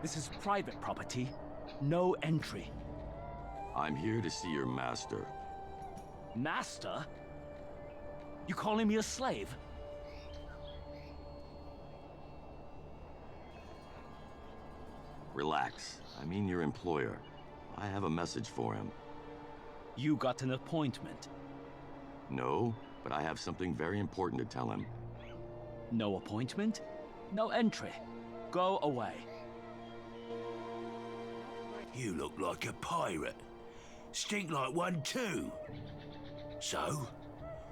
This is private property. No entry. I'm here to see your master. Master? You calling me a slave? Relax. I mean your employer. I have a message for him. You got an appointment. No, but I have something very important to tell him. No appointment? No entry. Go away. You look like a pirate. Stink like one too. So,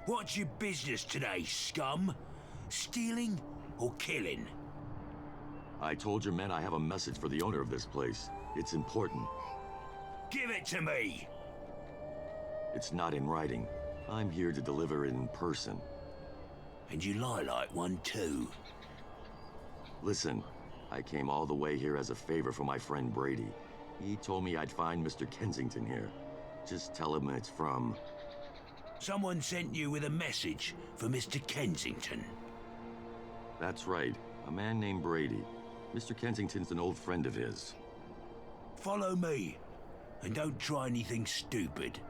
what's your business today, scum? Stealing or killing? I told your men I have a message for the owner of this place. It's important. Give it to me! It's not in writing. I'm here to deliver it in person. And you lie like one too. Listen, I came all the way here as a favor for my friend Brady. He told me I'd find Mr. Kensington here. Just tell him it's from... Someone sent you with a message for Mr. Kensington. That's right, a man named Brady. Mr. Kensington's an old friend of his. Follow me, and don't try anything stupid.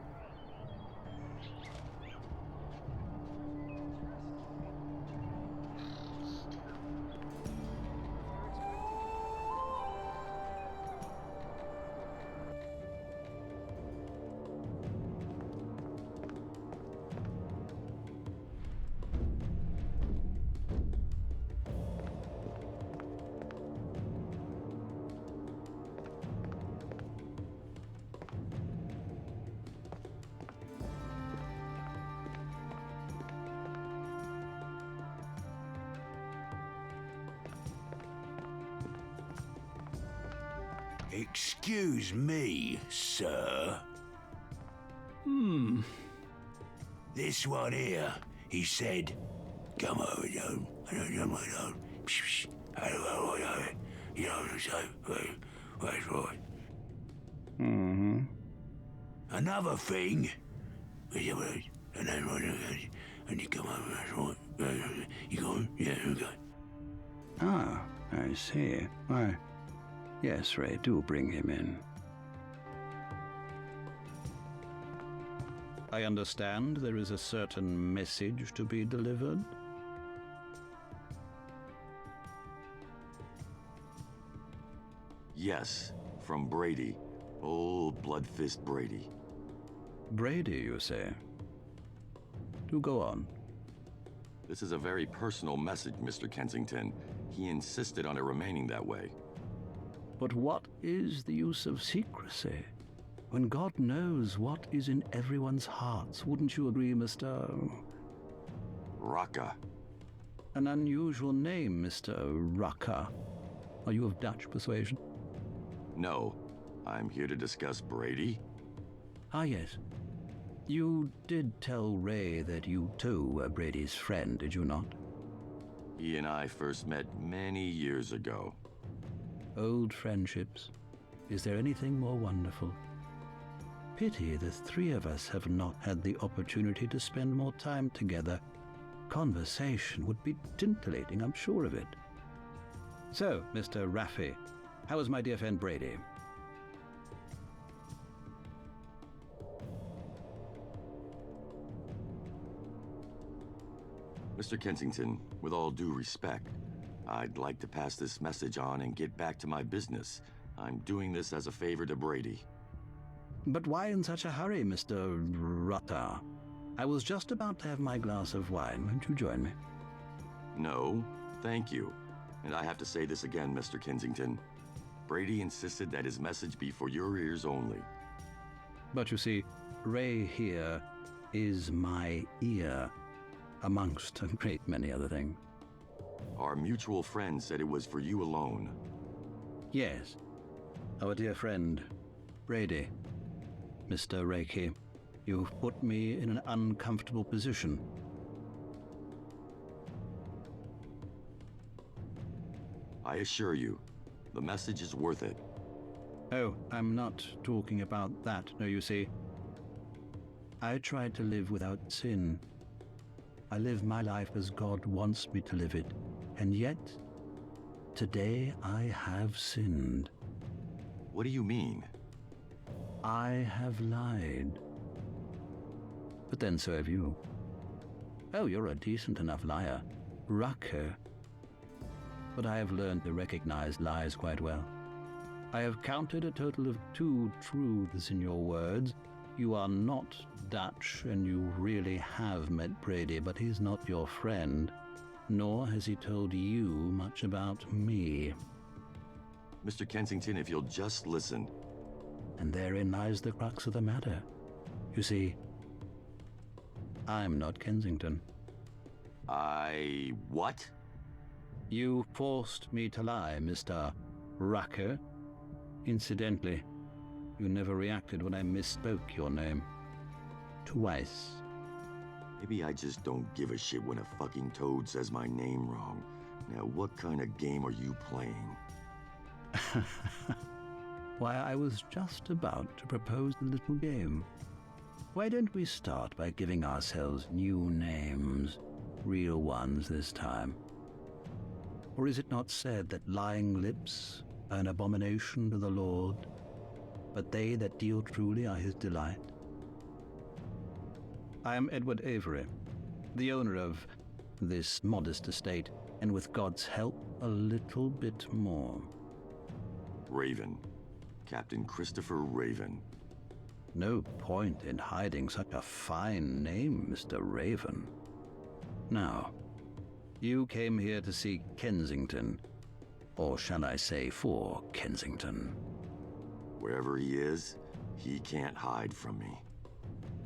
Excuse me, sir. This one here, he said, come over, that's right. Another thing, and you come over, that's right. You going? Yeah, okay. Ah, I see. Why, yes, Ray, do bring him in. I understand there is a certain message to be delivered. Yes, from Brady. Old bloodthirsty Brady. Brady, you say? Do go on. This is a very personal message, Mr. Kensington. He insisted on it remaining that way. But what is the use of secrecy when God knows what is in everyone's hearts? Wouldn't you agree, Mr. Raka. An unusual name, Mr. Raka. Are you of Dutch persuasion? No, I'm here to discuss Brady. Ah, yes. You did tell Ray that you too were Brady's friend, did you not? He and I first met many years ago. Old friendships. Is there anything more wonderful? Pity the three of us have not had the opportunity to spend more time together. Conversation would be scintillating, I'm sure of it. So, Mr. Raffi, how is my dear friend Brady? Mr. Kensington, with all due respect, I'd like to pass this message on and get back to my business. I'm doing this as a favor to Brady. But why in such a hurry, Mr. Rutter? I was just about to have my glass of wine. Won't you join me? No, thank you. And I have to say this again, Mr. Kensington. Brady insisted that his message be for your ears only. But you see, Ray here is my ear, amongst a great many other things. Our mutual friend said it was for you alone. Yes, our dear friend, Brady. Mr. Reiki, you've put me in an uncomfortable position. I assure you, the message is worth it. Oh, I'm not talking about that, no, you see. I try to live without sin. I live my life as God wants me to live it, and yet, today I have sinned. What do you mean? I have lied. But then so have you. Oh, you're a decent enough liar. Rucker. But I have learned to recognize lies quite well. I have counted a total of 2 truths in your words. You are not Dutch, and you really have met Brady, but he's not your friend, nor has he told you much about me. Mr. Kensington, if you'll just listen. And therein lies the crux of the matter. You see, I'm not Kensington. What? You forced me to lie, Mr. Rucker. Incidentally, you never reacted when I misspoke your name. Twice. Maybe I just don't give a shit when a fucking toad says my name wrong. Now, what kind of game are you playing? Why, I was just about to propose a little game. Why don't we start by giving ourselves new names, real ones this time? Or is it not said that lying lips are an abomination to the Lord, but they that deal truly are his delight? I am Edward Avery, the owner of this modest estate, and with God's help, a little bit more. Raven. Captain Christopher Raven. No point in hiding such a fine name, Mr. Raven. Now, you came here to see Kensington, or shall I say for Kensington. Wherever he is, he can't hide from me.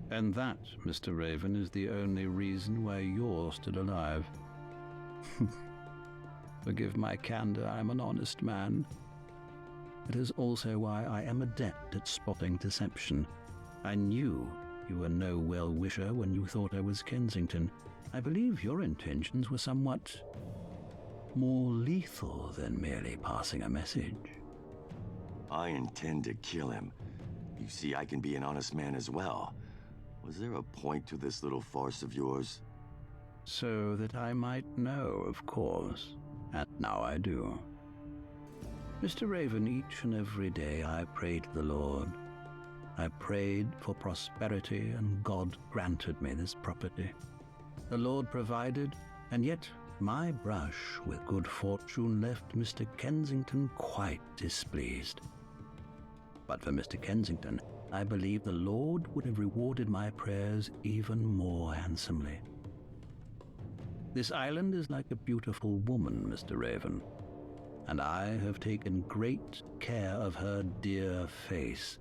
And that, Mr. Raven, is the only reason why you're still alive. Forgive my candor, I'm an honest man. It is also why I am adept at spotting deception. I knew you were no well-wisher when you thought I was Kensington. I believe your intentions were somewhat more lethal than merely passing a message. I intend to kill him. You see, I can be an honest man as well. Was there a point to this little farce of yours? So that I might know, of course. And now I do. Mr. Raven, each and every day I prayed to the Lord. I prayed for prosperity, and God granted me this property. The Lord provided, and yet my brush with good fortune left Mr. Kensington quite displeased. But for Mr. Kensington, I believe the Lord would have rewarded my prayers even more handsomely. This island is like a beautiful woman, Mr. Raven, and I have taken great care of her dear face.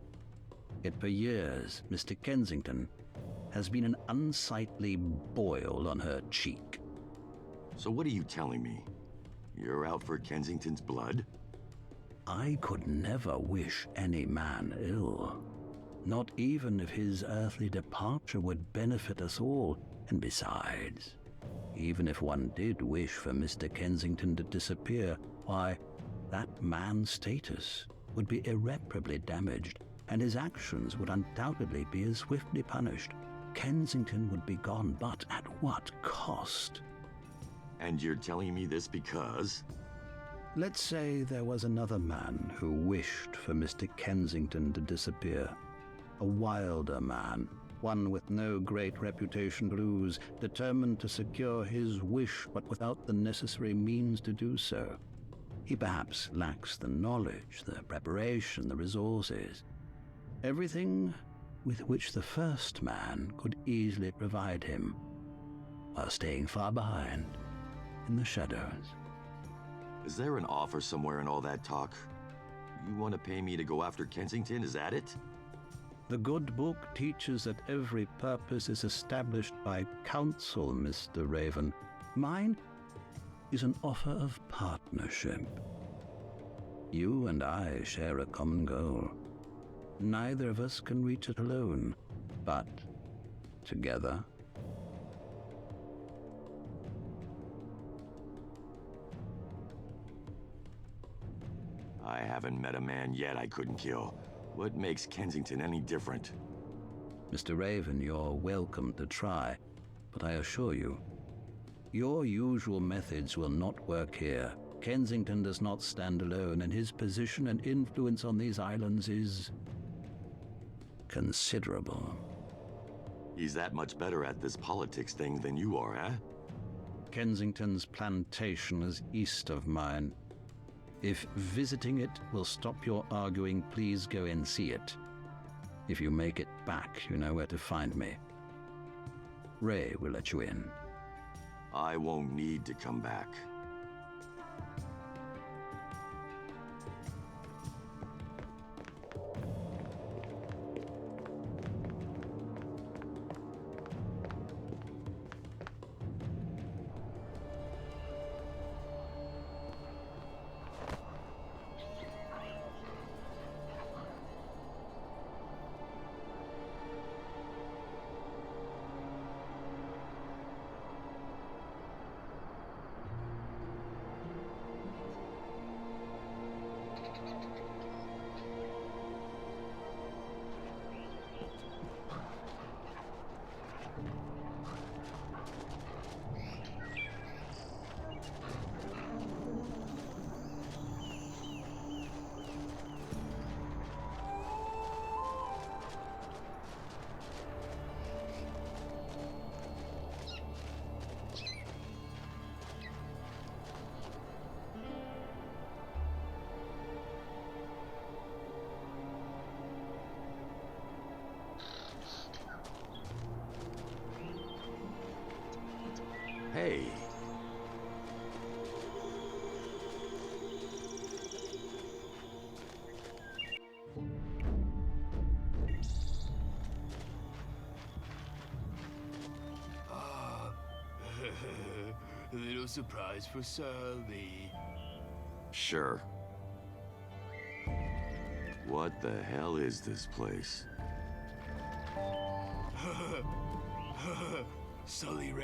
Yet for years, Mr. Kensington has been an unsightly boil on her cheek. So what are you telling me? You're out for Kensington's blood? I could never wish any man ill, not even if his earthly departure would benefit us all. And besides, even if one did wish for Mr. Kensington to disappear, why, that man's status would be irreparably damaged, and his actions would undoubtedly be as swiftly punished. Kensington would be gone, but at what cost? And you're telling me this because? Let's say there was another man who wished for Mr. Kensington to disappear. A wilder man, one with no great reputation to lose, determined to secure his wish but without the necessary means to do so. He perhaps lacks the knowledge, the preparation, the resources. Everything with which the first man could easily provide him, while staying far behind, in the shadows. Is there an offer somewhere in all that talk? You want to pay me to go after Kensington, is that it? The good book teaches that every purpose is established by counsel, Mr. Raven. Mine is an offer of partnership. You and I share a common goal. Neither of us can reach it alone, but together. I haven't met a man yet I couldn't kill. What makes Kensington any different? Mr. Raven, you're welcome to try, but I assure you, your usual methods will not work here. Kensington does not stand alone, and his position and influence on these islands is considerable. He's that much better at this politics thing than you are, huh? Kensington's plantation is east of mine. If visiting it will stop your arguing, please go and see it. If you make it back, you know where to find me. Ray will let you in. I won't need to come back. Hey. A little surprise for Sully. Sure. What the hell is this place? Sully.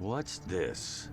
What's this?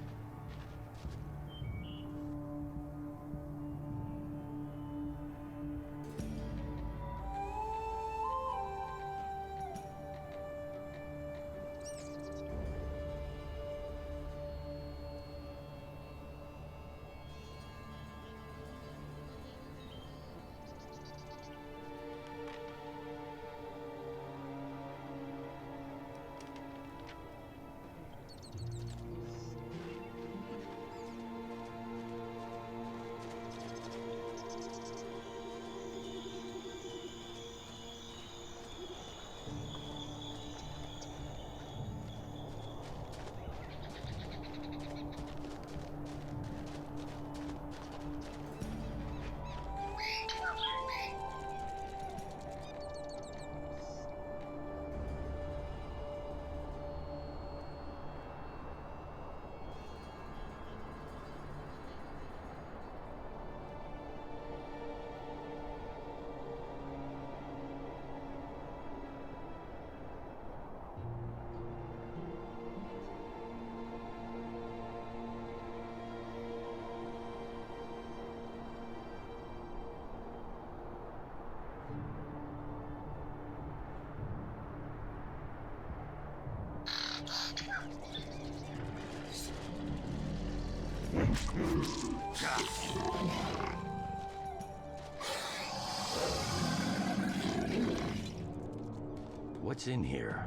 What's in here?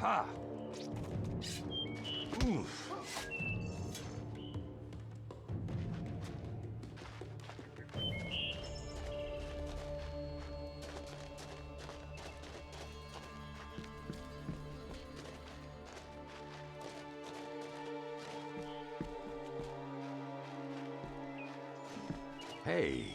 Ha! Oof. Hey.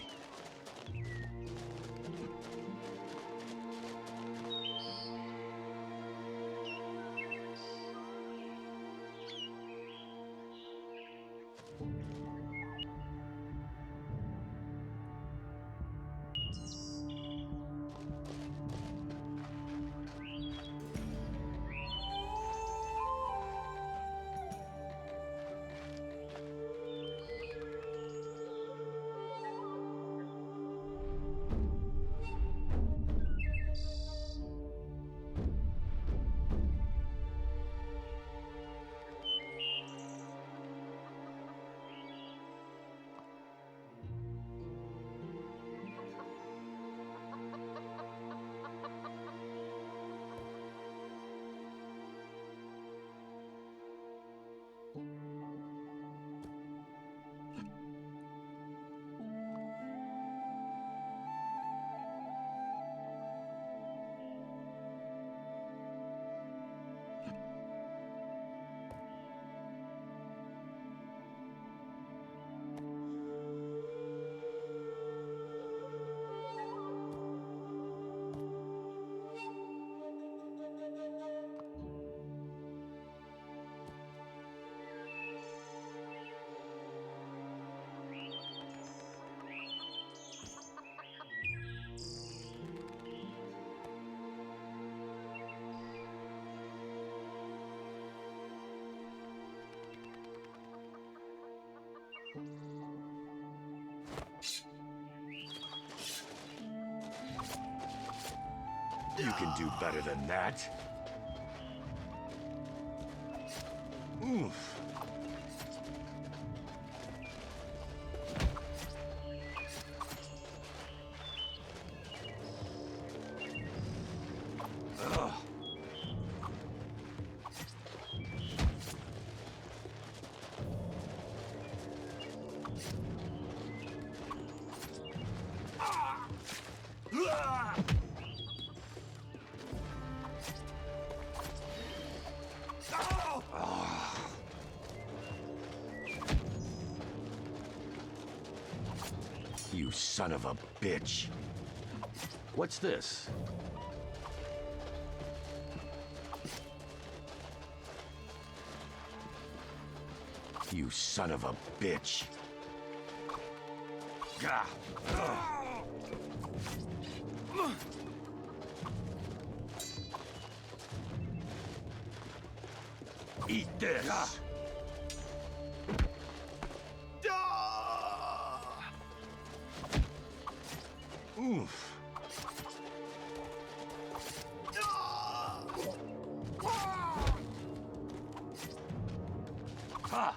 You can do better than that. Oof. Ugh. You son of a bitch. What's this? You son of a bitch. Gah. Eat this. Gah. Oof. Ha.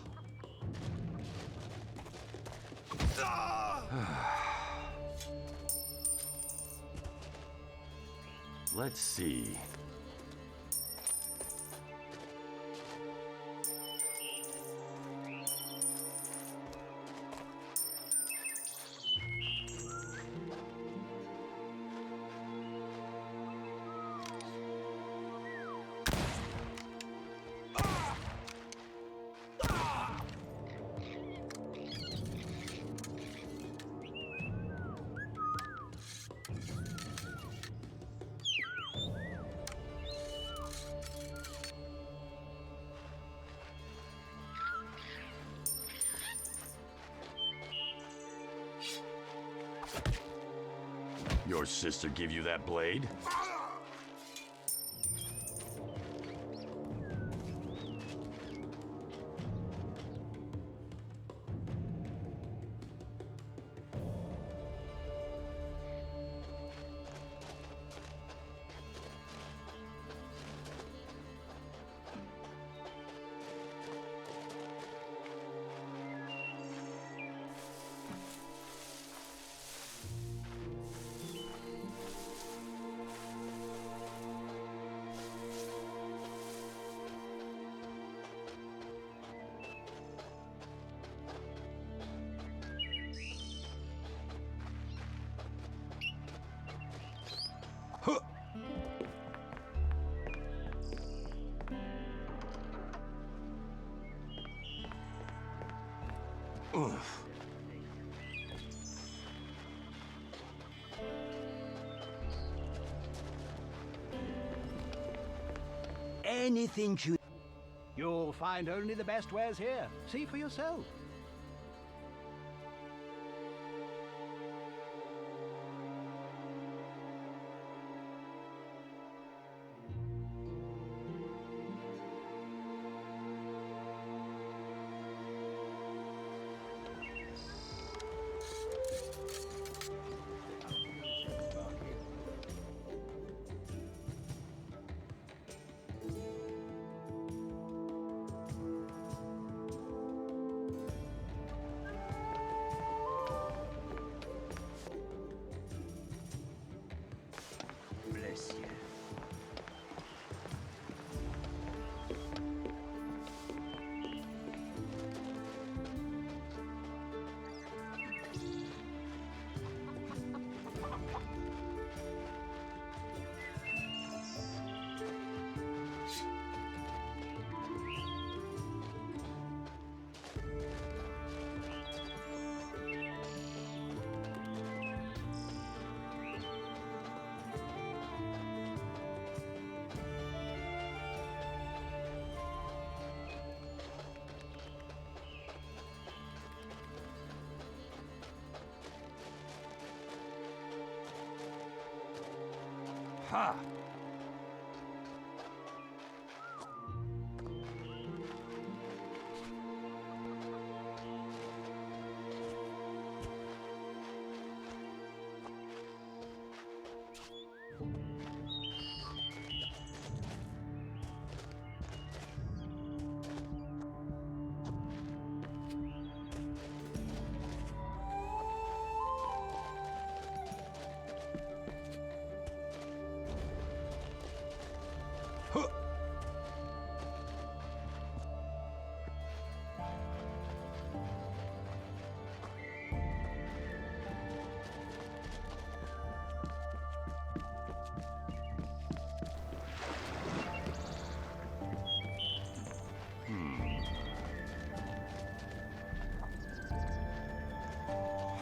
Let's see. Your sister give you that blade? Huh. Ugh. Anything you... You'll find only the best wares here. See for yourself. Bless you. Ha!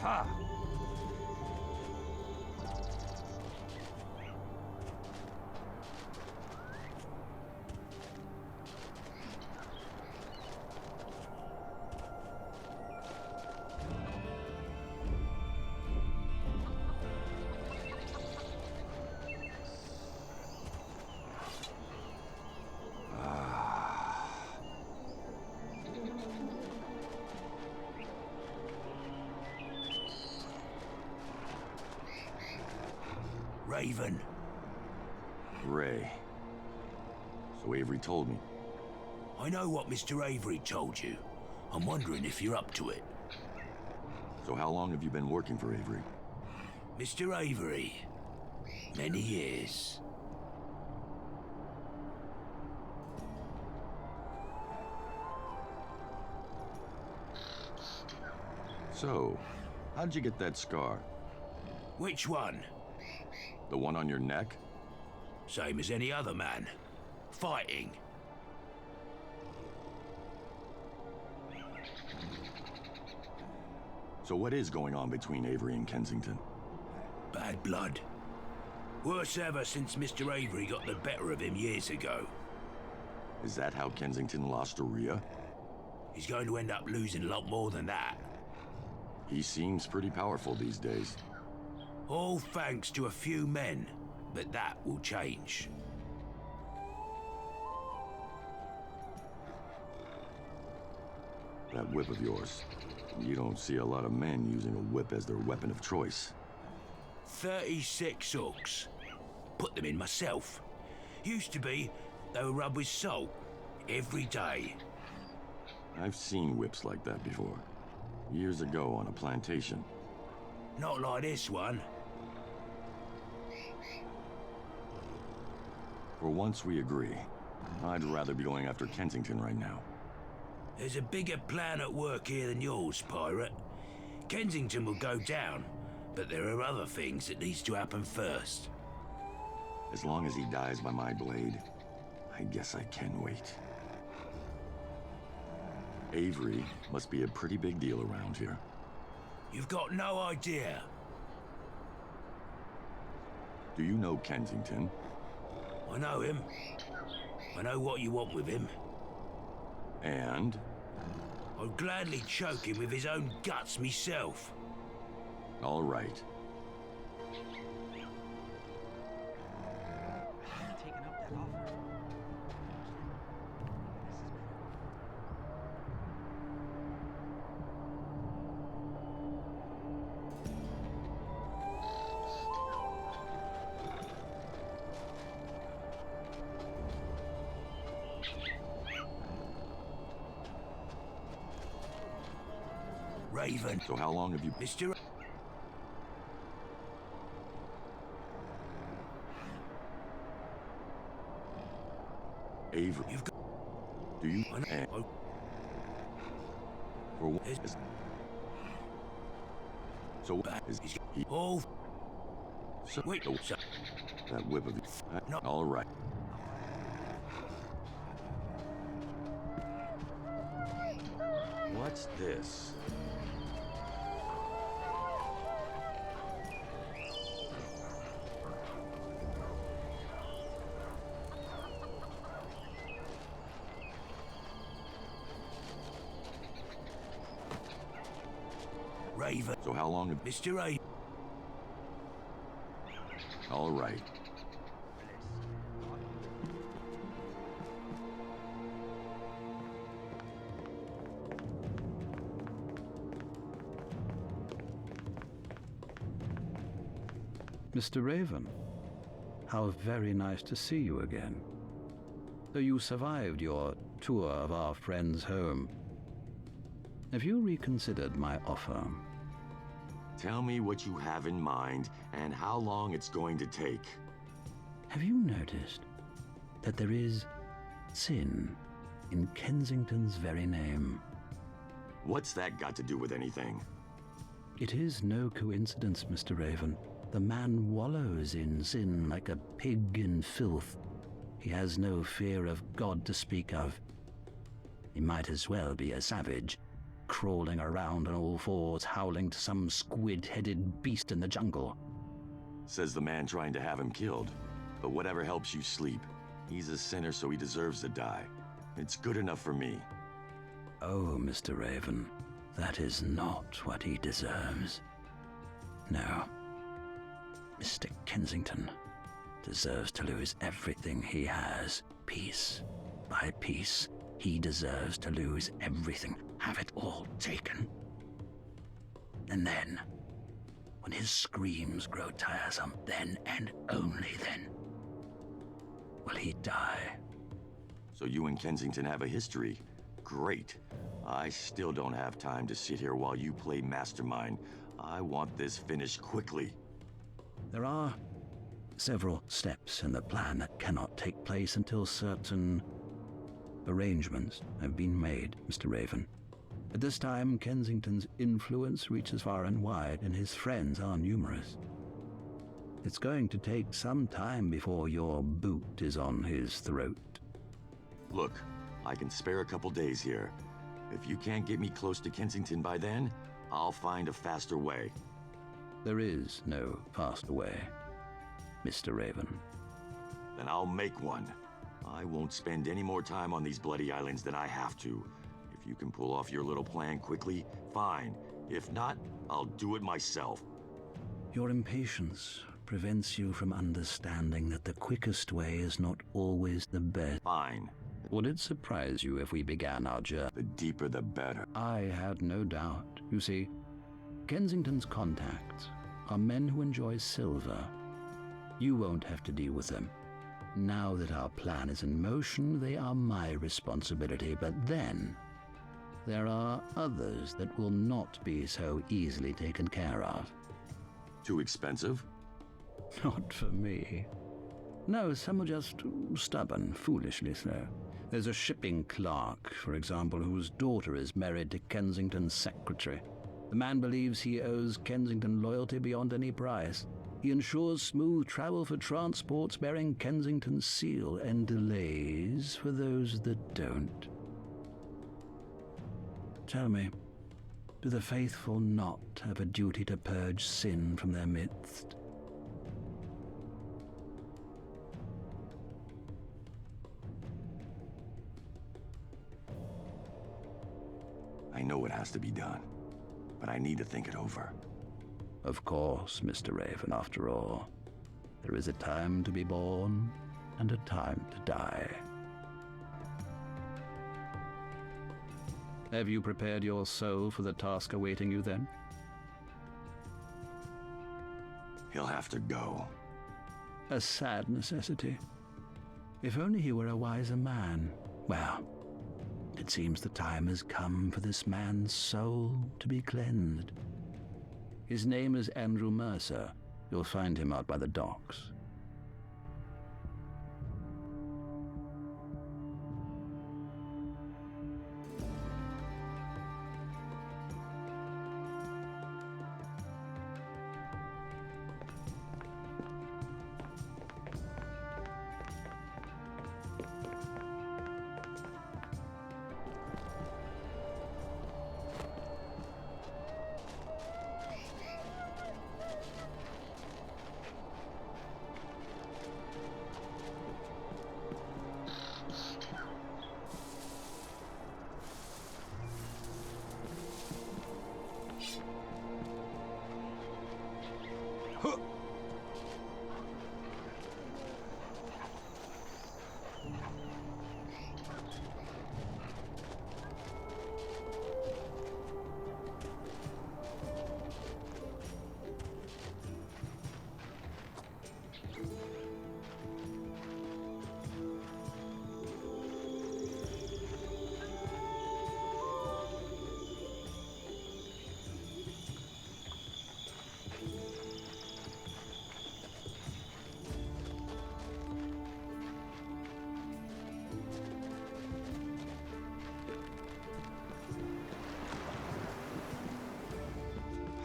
Ha! Raven. Ray. So Avery told me. I know what Mr. Avery told you. I'm wondering if you're up to it. So how long have you been working for Avery? Mr. Avery. Many years. So, how'd you get that scar? Which one? The one on your neck? Same as any other man. Fighting. So what is going on between Avery and Kensington? Bad blood. Worse ever since Mr. Avery got the better of him years ago. Is that how Kensington lost Arriya? He's going to end up losing a lot more than that. He seems pretty powerful these days. All thanks to a few men, but that will change. That whip of yours. You don't see a lot of men using a whip as their weapon of choice. 36 hooks. Put them in myself. Used to be, they were rubbed with salt. Every day. I've seen whips like that before. Years ago on a plantation. Not like this one. For once we agree. I'd rather be going after Kensington right now. There's a bigger plan at work here than yours, pirate. Kensington will go down, but there are other things that needs to happen first. As long as he dies by my blade, I guess I can wait. Avery must be a pretty big deal around here. You've got no idea. Do you know Kensington? I know him. I know what you want with him. And? I'd gladly choke him with his own guts myself. All right. Taken up that offer. Raven. So how long have you... Mr. Avery, You've got... do you... I know. For what Is- is... So is he... Oh, So, wait. So, that whip of... No. All right. What's this? Raven. So how long have... Mr. Raven. All right. Mr. Raven, how very nice to see you again. Though you survived your tour of our friend's home, have you reconsidered my offer? Tell me what you have in mind and how long it's going to take. Have you noticed that there is sin in Kensington's very name? What's that got to do with anything? It is no coincidence, Mr. Raven. The man wallows in sin like a pig in filth. He has no fear of God to speak of. He might as well be a savage, crawling around on all fours, howling to some squid-headed beast in the jungle. Says the man trying to have him killed. But whatever helps you sleep. He's a sinner, so he deserves to die. It's good enough for me. Oh, Mr. Raven, that is not what he deserves. No. Mr. Kensington deserves to lose everything he has, piece by piece. He deserves to lose everything, have it all taken. And then, when his screams grow tiresome, then and only then, will he die. So you and Kensington have a history. Great. I still don't have time to sit here while you play mastermind. I want this finished quickly. There are several steps in the plan that cannot take place until certain arrangements have been made, Mr. Raven. At this time, Kensington's influence reaches far and wide, and his friends are numerous. It's going to take some time before your boot is on his throat. Look, I can spare a couple days here. If you can't get me close to Kensington by then, I'll find a faster way. There is no faster way, Mr. Raven. Then I'll make one. I won't spend any more time on these bloody islands than I have to. If you can pull off your little plan quickly, fine. If not, I'll do it myself. Your impatience prevents you from understanding that the quickest way is not always the best. Fine. Would it surprise you if we began our journey? The deeper the better. I had no doubt. You see, Kensington's contacts are men who enjoy silver. You won't have to deal with them. Now that our plan is in motion, they are my responsibility. But then, there are others that will not be so easily taken care of. Too expensive? Not for me. No, some are just stubborn, foolishly so. There's a shipping clerk, for example, whose daughter is married to Kensington's secretary. The man believes he owes Kensington loyalty beyond any price. He ensures smooth travel for transports bearing Kensington's seal and delays for those that don't. Tell me, do the faithful not have a duty to purge sin from their midst? I know what has to be done, but I need to think it over. Of course, Mr. Raven, after all. There is a time to be born and a time to die. Have you prepared your soul for the task awaiting you, then? He'll have to go. A sad necessity. If only he were a wiser man. Well, it seems the time has come for this man's soul to be cleansed. His name is Andrew Mercer. You'll find him out by the docks.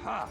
Ha!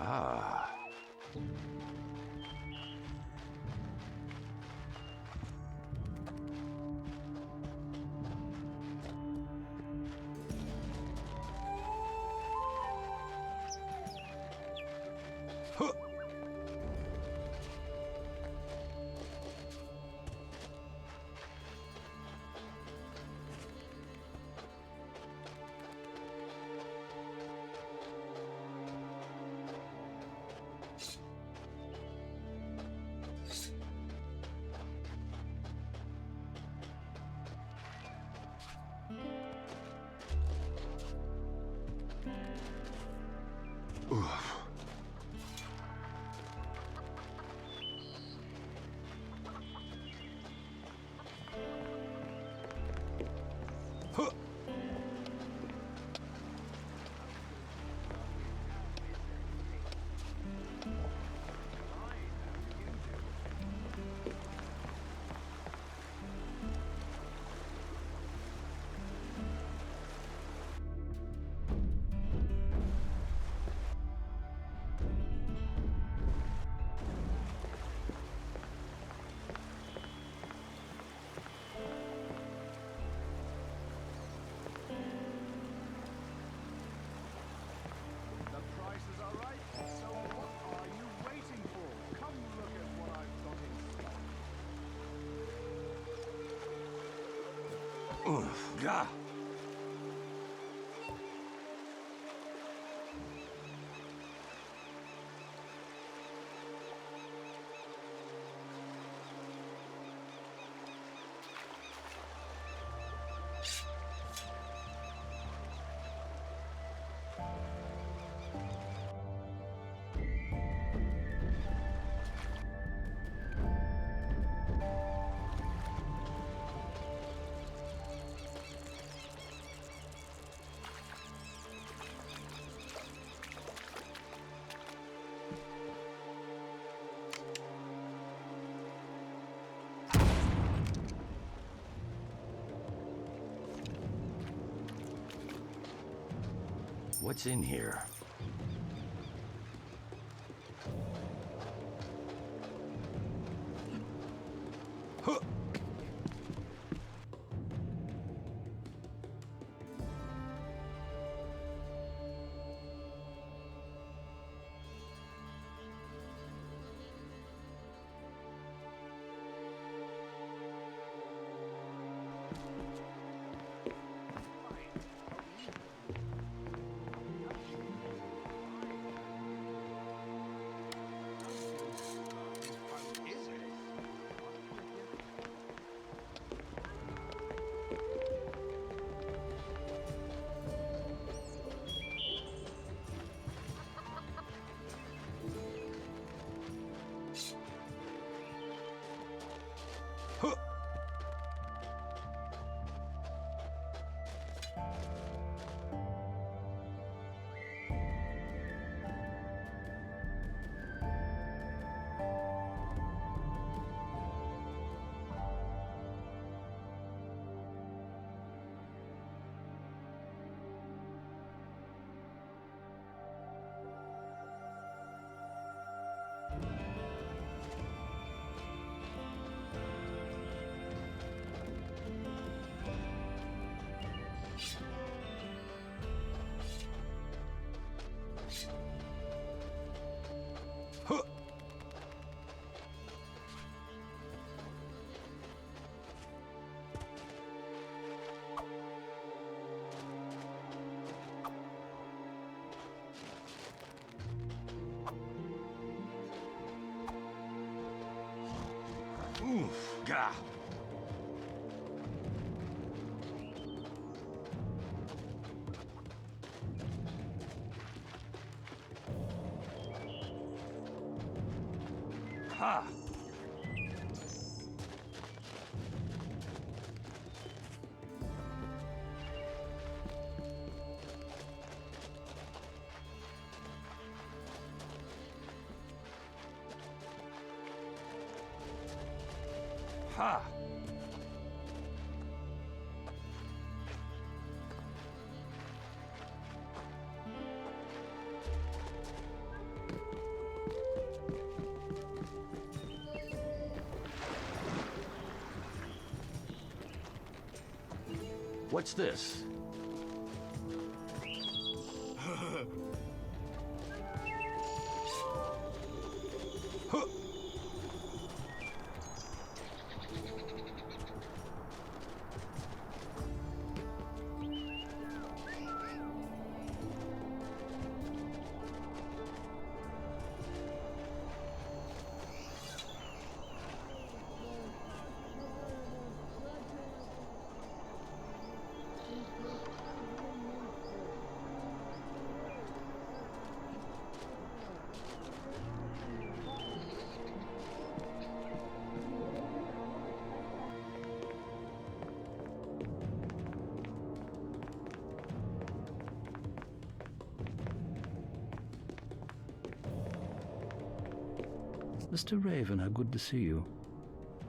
Ah. Gah. What's in here? Gah. Ha. Ha! What's this? Mr. Raven, how good to see you.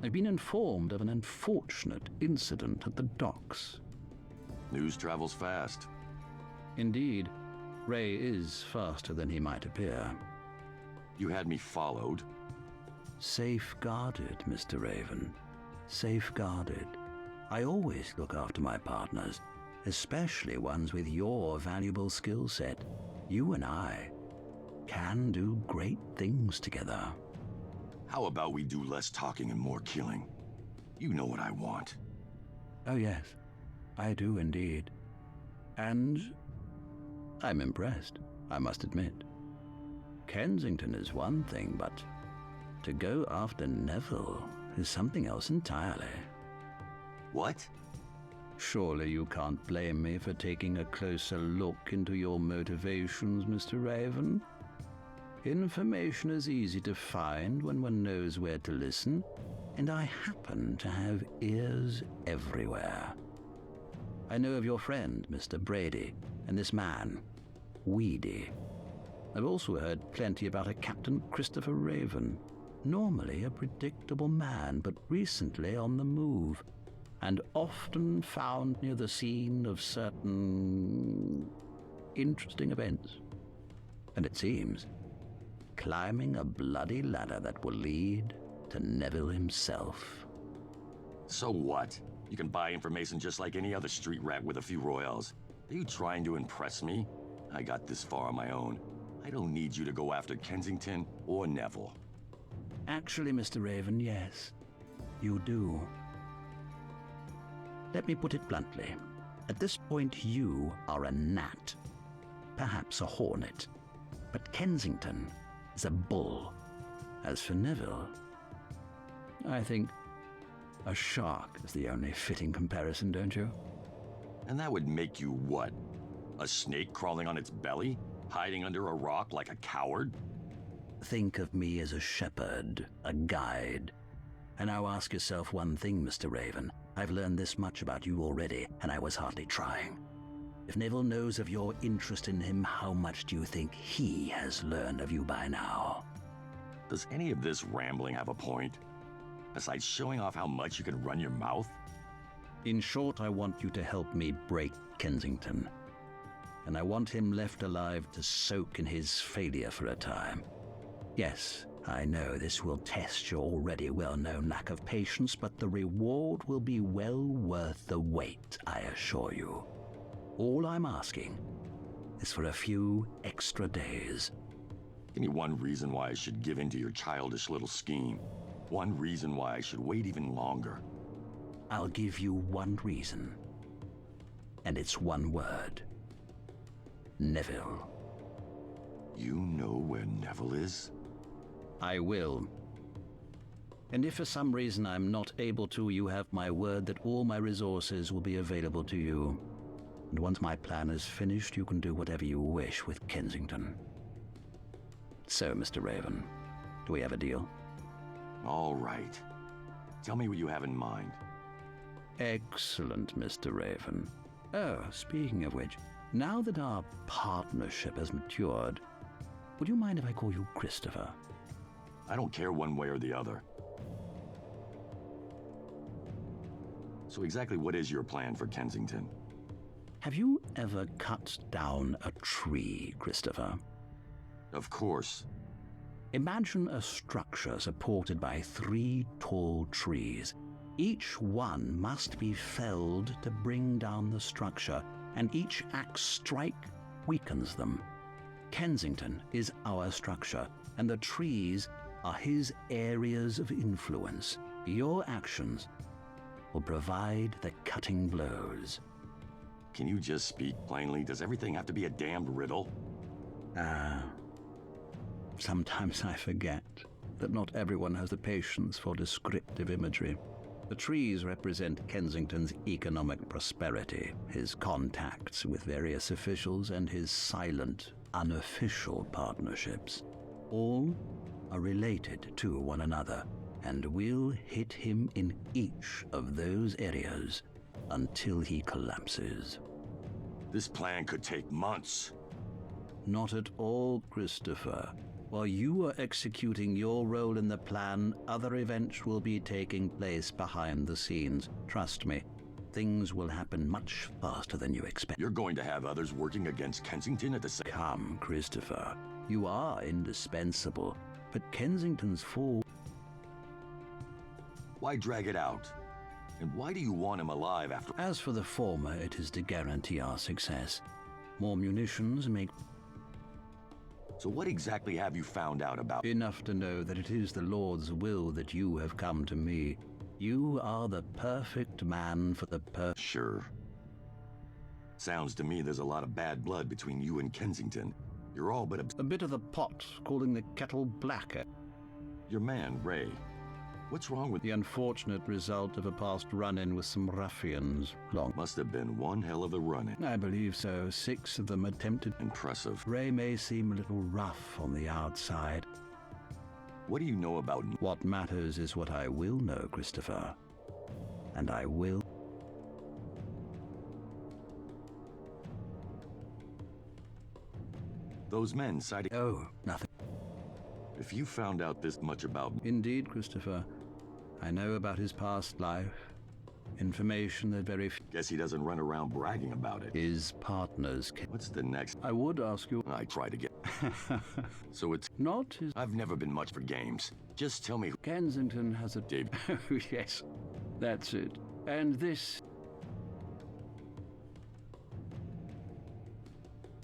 I've been informed of an unfortunate incident at the docks. News travels fast. Indeed, Ray is faster than he might appear. You had me followed. Safeguarded, Mr. Raven. Safeguarded. I always look after my partners, especially ones with your valuable skill set. You and I can do great things together. How about we do less talking and more killing? You know what I want. Oh yes, I do indeed. And I'm impressed, I must admit. Kensington is one thing, but to go after Neville is something else entirely. What? Surely you can't blame me for taking a closer look into your motivations, Mr. Raven. Information is easy to find when one knows where to listen, and I happen to have ears everywhere. I know of your friend, Mr. Brady, and this man, Weedy. I've also heard plenty about a Captain Christopher Raven, normally a predictable man, but recently on the move, and often found near the scene of certain interesting events. And it seems, climbing a bloody ladder that will lead to Neville himself. So what? You can buy information just like any other street rat with a few royals. Are you trying to impress me? I got this far on my own. I don't need you to go after Kensington or Neville. Actually, Mr. Raven, yes, you do. Let me put it bluntly. At this point, you are a gnat, perhaps a hornet. But Kensington is a bull. As for Neville, I think a shark is the only fitting comparison, don't you? And that would make you what? A snake crawling on its belly? Hiding under a rock like a coward? Think of me as a shepherd, a guide. And now ask yourself one thing, Mr. Raven. I've learned this much about you already, and I was hardly trying. If Neville knows of your interest in him, how much do you think he has learned of you by now? Does any of this rambling have a point? Besides showing off how much you can run your mouth? In short, I want you to help me break Kensington. And I want him left alive to soak in his failure for a time. Yes, I know this will test your already well-known lack of patience, but the reward will be well worth the wait, I assure you. All I'm asking is for a few extra days. Give me one reason why I should give in to your childish little scheme. One reason why I should wait even longer. I'll give you one reason. And it's one word. Neville. You know where Neville is? I will. And if for some reason I'm not able to, you have my word that all my resources will be available to you. And once my plan is finished, you can do whatever you wish with Kensington. So, Mr. Raven, do we have a deal? All right. Tell me what you have in mind. Excellent, Mr. Raven. Oh, speaking of which, now that our partnership has matured, would you mind if I call you Christopher? I don't care one way or the other. So exactly what is your plan for Kensington? Have you ever cut down a tree, Christopher? Of course. Imagine a structure supported by 3 tall trees. Each one must be felled to bring down the structure, and each axe strike weakens them. Kensington is our structure, and the trees are his areas of influence. Your actions will provide the cutting blows. Can you just speak plainly? Does everything have to be a damned riddle? Sometimes I forget that not everyone has the patience for descriptive imagery. The trees represent Kensington's economic prosperity, his contacts with various officials, and his silent, unofficial partnerships. All are related to one another, and we'll hit him in each of those areas until he collapses. This plan could take months. Not at all, Christopher. While you are executing your role in the plan, other events will be taking place behind the scenes. Trust me, things will happen much faster than you expect. You're going to have others working against Kensington at the same... Come, Christopher. You are indispensable, but Kensington's fall... Why drag it out? And why do you want him alive after... As for the former, it is to guarantee our success. More munitions make... So what exactly have you found out about... Enough to know that it is the Lord's will that you have come to me. You are the perfect man for the Sure. Sounds to me there's a lot of bad blood between you and Kensington. You're all but a bit of the pot calling the kettle black. Your man, Ray. What's wrong with... The unfortunate result of a past run-in with some ruffians. Must have been one hell of a run-in. I believe so. 6 of them attempted... Impressive. Ray may seem a little rough on the outside. What do you know about... What matters is what I will know, Christopher. And I will... Those men citing... Oh, nothing. If you found out this much about... Indeed, Christopher. I know about his past life. Information that very few... Guess he doesn't run around bragging about it. His partners... What's the next... I would ask you... I try to get... So it's... Not his... I've never been much for games. Just tell me... Kensington has a... Dave. Oh, yes. That's it. And this...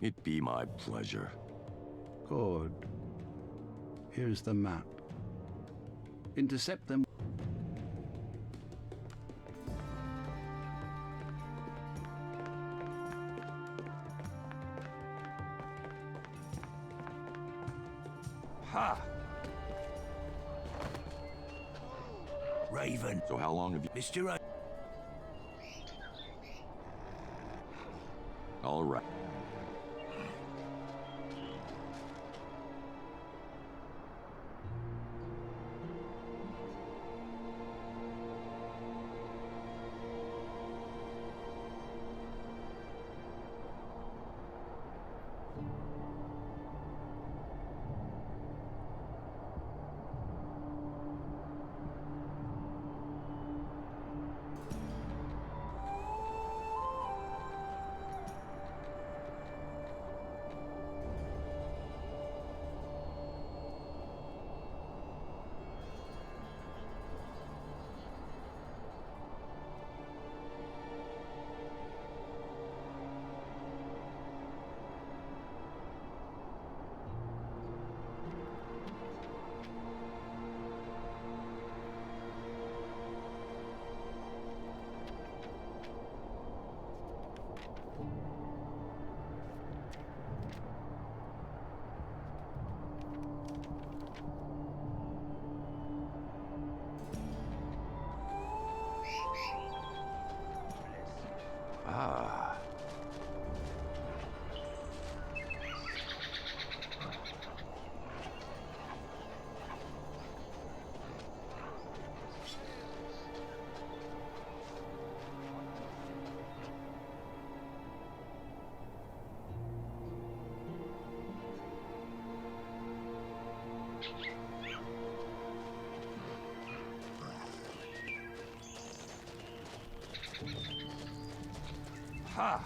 It'd be my pleasure. Good. Here's the map. Intercept them. Ha! Raven. So how long have you... Mr. Ra... All right. Ah. Ha!